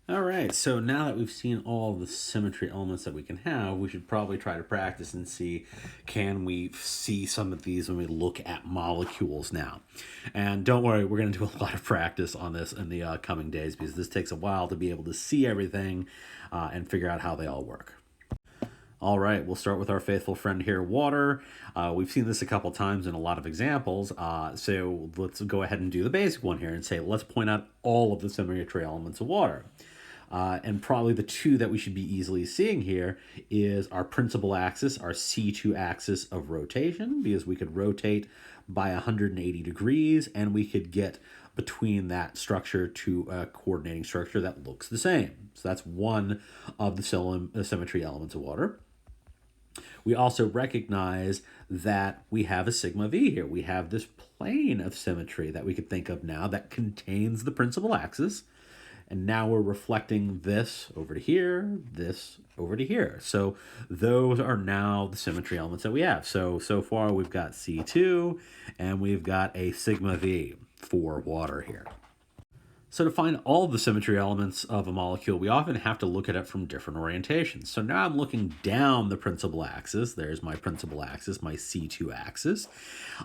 All right, so now that we've seen all the symmetry elements that we can have, we should probably try to practice and see, can we see some of these when we look at molecules now? And don't worry, we're going to do a lot of practice on this in the coming days because this takes a while to be able to see everything and figure out how they all work. All right, we'll start with our faithful friend here, water. We've seen this a couple times in a lot of examples, so let's go ahead and do the basic one here and say, let's point out all of the symmetry elements of water. And probably the two that we should be easily seeing here is our principal axis, our C2 axis of rotation, because we could rotate by 180 degrees and we could get between that structure to a coordinating structure that looks the same. So that's one of the symmetry elements of water. We also recognize that we have a sigma v here. We have this plane of symmetry that we could think of now that contains the principal axis. And now we're reflecting this over to here, this over to here. So those are now the symmetry elements that we have. So far we've got C2 and we've got a sigma V for water here. So to find all the symmetry elements of a molecule, we often have to look at it from different orientations. So now I'm looking down the principal axis. There's my principal axis, my C2 axis.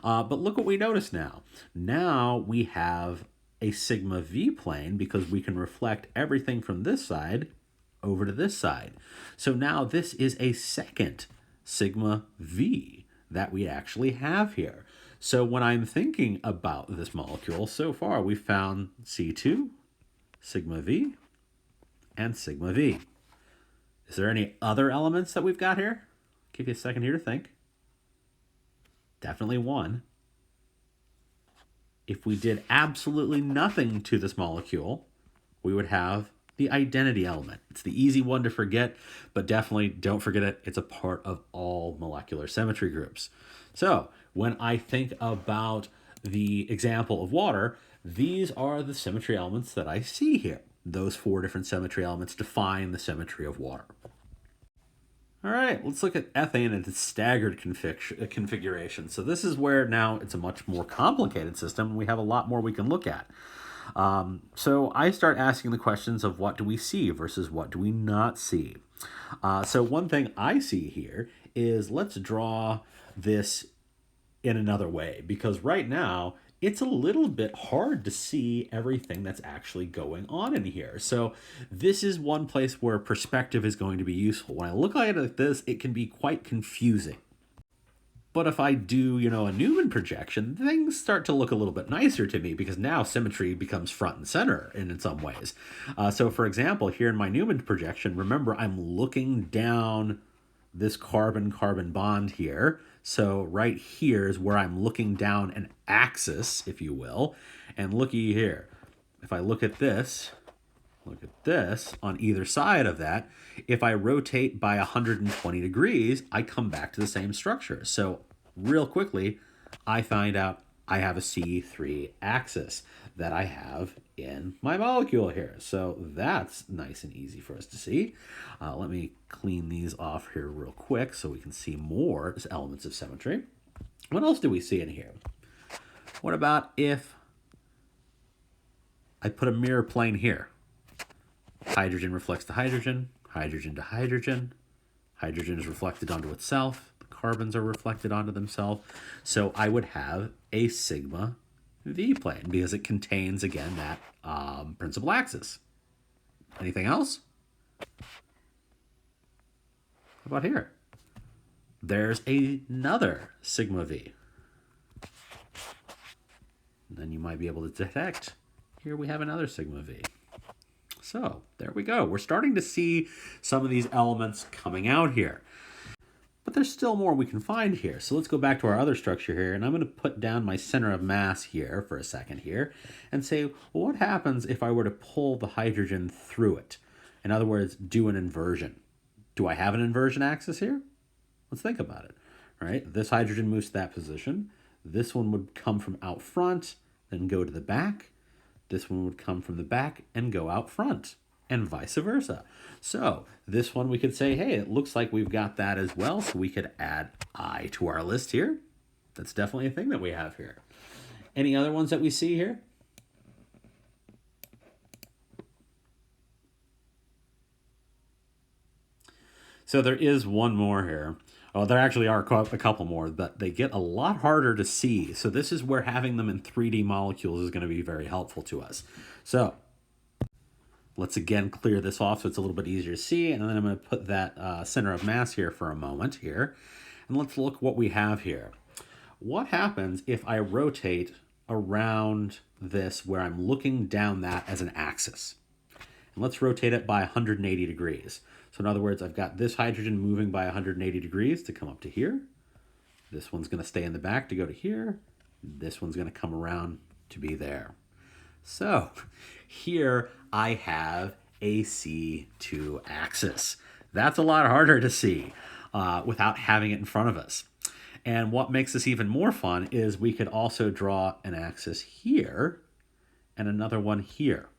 But look what we notice now. Now we have a sigma v plane because we can reflect everything from this side over to this side. So now this is a second sigma v that we actually have here. So when I'm thinking about this molecule, so far we've found C2, sigma v, and sigma v. Is there any other elements that we've got here? Give you a second here to think. Definitely one. If we did absolutely nothing to this molecule, we would have the identity element. It's the easy one to forget, but definitely don't forget it. It's a part of all molecular symmetry groups. So when I think about the example of water, these are the symmetry elements that I see here. Those four different symmetry elements define the symmetry of water. All right, let's look at ethane and its staggered configuration. So this is where now it's a much more complicated system, and we have a lot more we can look at. So I start asking the questions of what do we see versus what do we not see. So one thing I see here is let's draw this in another way, because right now it's a little bit hard to see everything that's actually going on in here. So this is one place where perspective is going to be useful. When I look at it like this, it can be quite confusing. But if I do, a Newman projection, things start to look a little bit nicer to me because now symmetry becomes front and center in some ways. So for example, here in my Newman projection, remember I'm looking down this carbon-carbon bond here. So right here is where I'm looking down an axis, if you will. And looky here. If I look at this on either side of that, if I rotate by 120 degrees, I come back to the same structure. So real quickly, I find out I have a C3 axis that I have in my molecule here. So that's nice and easy for us to see. Let me clean these off here real quick so we can see more elements of symmetry. What else do we see in here? What about if I put a mirror plane here? Hydrogen reflects to hydrogen, hydrogen to hydrogen. Hydrogen is reflected onto itself. The carbons are reflected onto themselves. So I would have a sigma v plane because it contains, again, that principal axis. Anything else? How about here? There's another sigma v. And then you might be able to detect, here we have another sigma v. So there we go. We're starting to see some of these elements coming out here. But there's still more we can find here. So let's go back to our other structure here, and I'm going to put down my center of mass here for a second here and say, well, what happens if I were to pull the hydrogen through it? In other words, do an inversion. Do I have an inversion axis here? Let's think about it. All right, this hydrogen moves to that position. This one would come from out front, then go to the back. This one would come from the back and go out front, and vice versa. So this one we could say, hey, it looks like we've got that as well, so we could add I to our list here. That's definitely a thing that we have here. Any other ones that we see here? So there is one more here. Oh, there actually are a couple more, but they get a lot harder to see. So this is where having them in 3D molecules is going to be very helpful to us. So let's again clear this off so it's a little bit easier to see. And then I'm going to put that center of mass here for a moment here. And let's look what we have here. What happens if I rotate around this where I'm looking down that as an axis? And let's rotate it by 180 degrees. So in other words, I've got this hydrogen moving by 180 degrees to come up to here. This one's going to stay in the back to go to here. This one's going to come around to be there. So here I have a C2 axis. That's a lot harder to see without having it in front of us. And what makes this even more fun is we could also draw an axis here and another one here.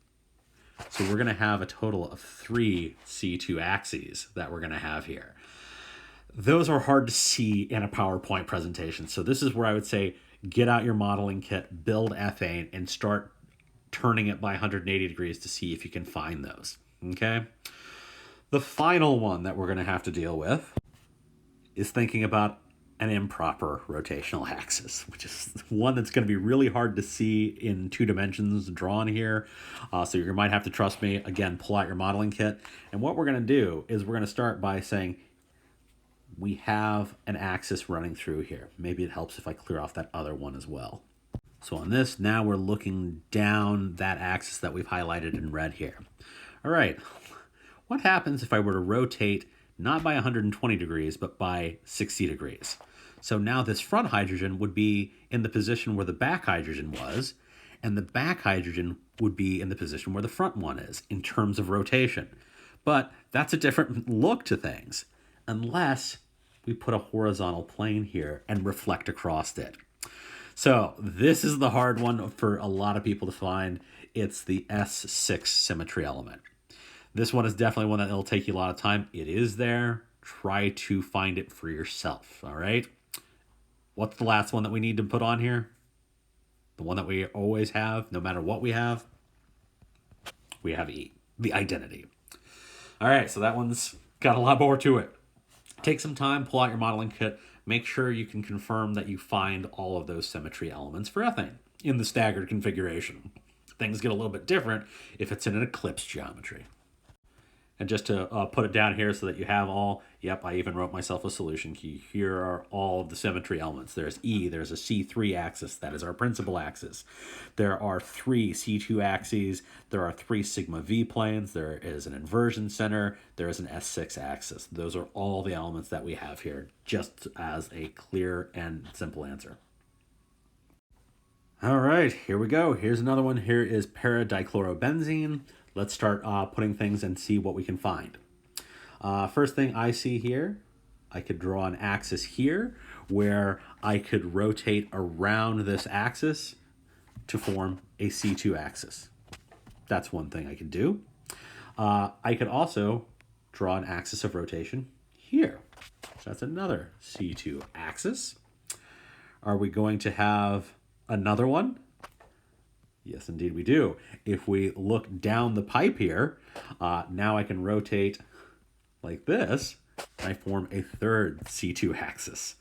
So we're going to have a total of 3 C2 axes that we're going to have here. Those are hard to see in a PowerPoint presentation. So this is where I would say get out your modeling kit, build ethane, and start turning it by 180 degrees to see if you can find those. Okay? The final one that we're going to have to deal with is thinking about an improper rotational axis, which is one that's going to be really hard to see in 2 dimensions drawn here. So you might have to trust me. Again, pull out your modeling kit. And what we're going to do is we're going to start by saying we have an axis running through here. Maybe it helps if I clear off that other one as well. So on this, now we're looking down that axis that we've highlighted in red here. All right, what happens if I were to rotate not by 120 degrees, but by 60 degrees? So now this front hydrogen would be in the position where the back hydrogen was, and the back hydrogen would be in the position where the front one is in terms of rotation. But that's a different look to things, unless we put a horizontal plane here and reflect across it. So this is the hard one for a lot of people to find. It's the S6 symmetry element. This one is definitely one that will take you a lot of time. It is there. Try to find it for yourself, all right? What's the last one that we need to put on here? The one that we always have, no matter what we have? We have E, the identity. All right, so that one's got a lot more to it. Take some time, pull out your modeling kit, make sure you can confirm that you find all of those symmetry elements for ethane in the staggered configuration. Things get a little bit different if it's in an eclipse geometry. And just to put it down here so that you have all, yep, I even wrote myself a solution key. Here are all of the symmetry elements. There's E, there's a C3 axis, that is our principal axis. There are 3 C2 axes, there are 3 sigma V planes, there is an inversion center, there is an S6 axis. Those are all the elements that we have here, just as a clear and simple answer. All right, here we go. Here's another one. Here is para-dichlorobenzene. Let's start putting things and see what we can find. First thing I see here, I could draw an axis here where I could rotate around this axis to form a C2 axis. That's one thing I could do. I could also draw an axis of rotation here. So that's another C2 axis. Are we going to have another one? Yes, indeed we do. If we look down the pipe here, now I can rotate like this, and I form a third C2 axis.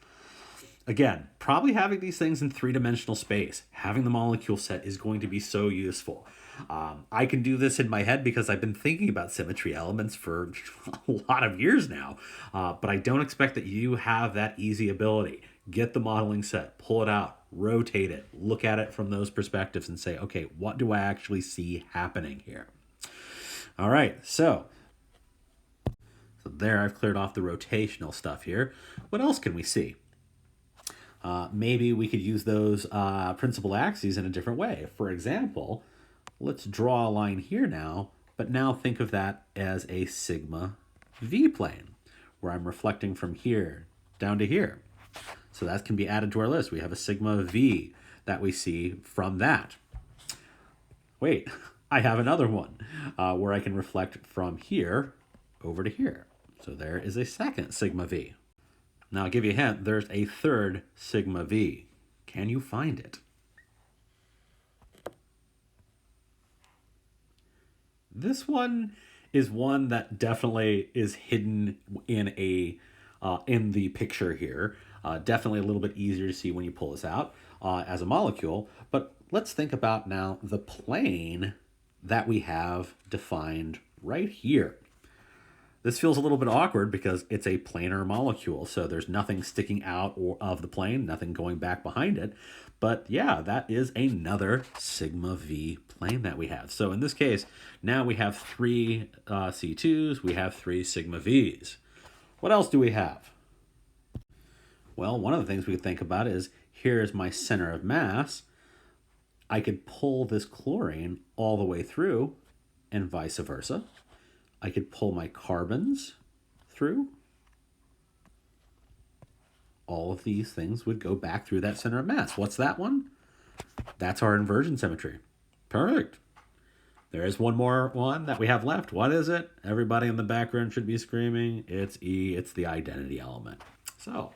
Again, probably having these things in 3-dimensional space, having the molecule set is going to be so useful. I can do this in my head because I've been thinking about symmetry elements for a lot of years now, but I don't expect that you have that easy ability. Get the modeling set, pull it out, rotate it, look at it from those perspectives and say, okay, what do I actually see happening here? All right, so there I've cleared off the rotational stuff here. What else can we see? Maybe we could use those principal axes in a different way. For example, let's draw a line here now, but now think of that as a sigma V plane, where I'm reflecting from here down to here. So that can be added to our list. We have a sigma V that we see from that. Wait, I have another one where I can reflect from here over to here. So there is a second sigma V. Now I'll give you a hint, there's a third sigma V. Can you find it? This one is one that definitely is hidden in the picture here. Definitely a little bit easier to see when you pull this out as a molecule. But let's think about now the plane that we have defined right here. This feels a little bit awkward because it's a planar molecule, so there's nothing sticking out of the plane, nothing going back behind it. But yeah, that is another sigma V plane that we have. So in this case, now we have three C2s, we have three sigma Vs. What else do we have? Well, one of the things we could think about is, here's my center of mass. I could pull this chlorine all the way through and vice versa. I could pull my carbons through. All of these things would go back through that center of mass. What's that one? That's our inversion symmetry. Perfect. There is one more one that we have left. What is it? Everybody in the background should be screaming. It's E. It's the identity element. So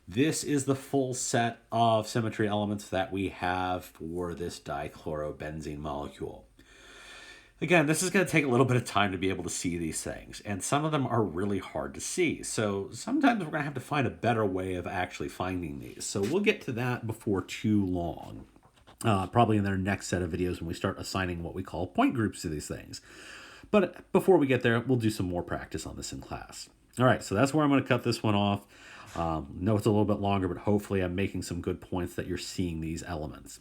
this is the full set of symmetry elements that we have for this dichlorobenzene molecule. Again, this is going to take a little bit of time to be able to see these things, and some of them are really hard to see. So sometimes we're going to have to find a better way of actually finding these. So we'll get to that before too long, probably in our next set of videos when we start assigning what we call point groups to these things. But before we get there, we'll do some more practice on this in class. All right, so that's where I'm going to cut this one off. Know it's a little bit longer, but hopefully I'm making some good points that you're seeing these elements.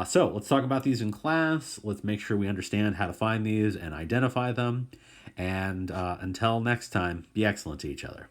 So let's talk about these in class. Let's make sure we understand how to find these and identify them. And until next time, be excellent to each other.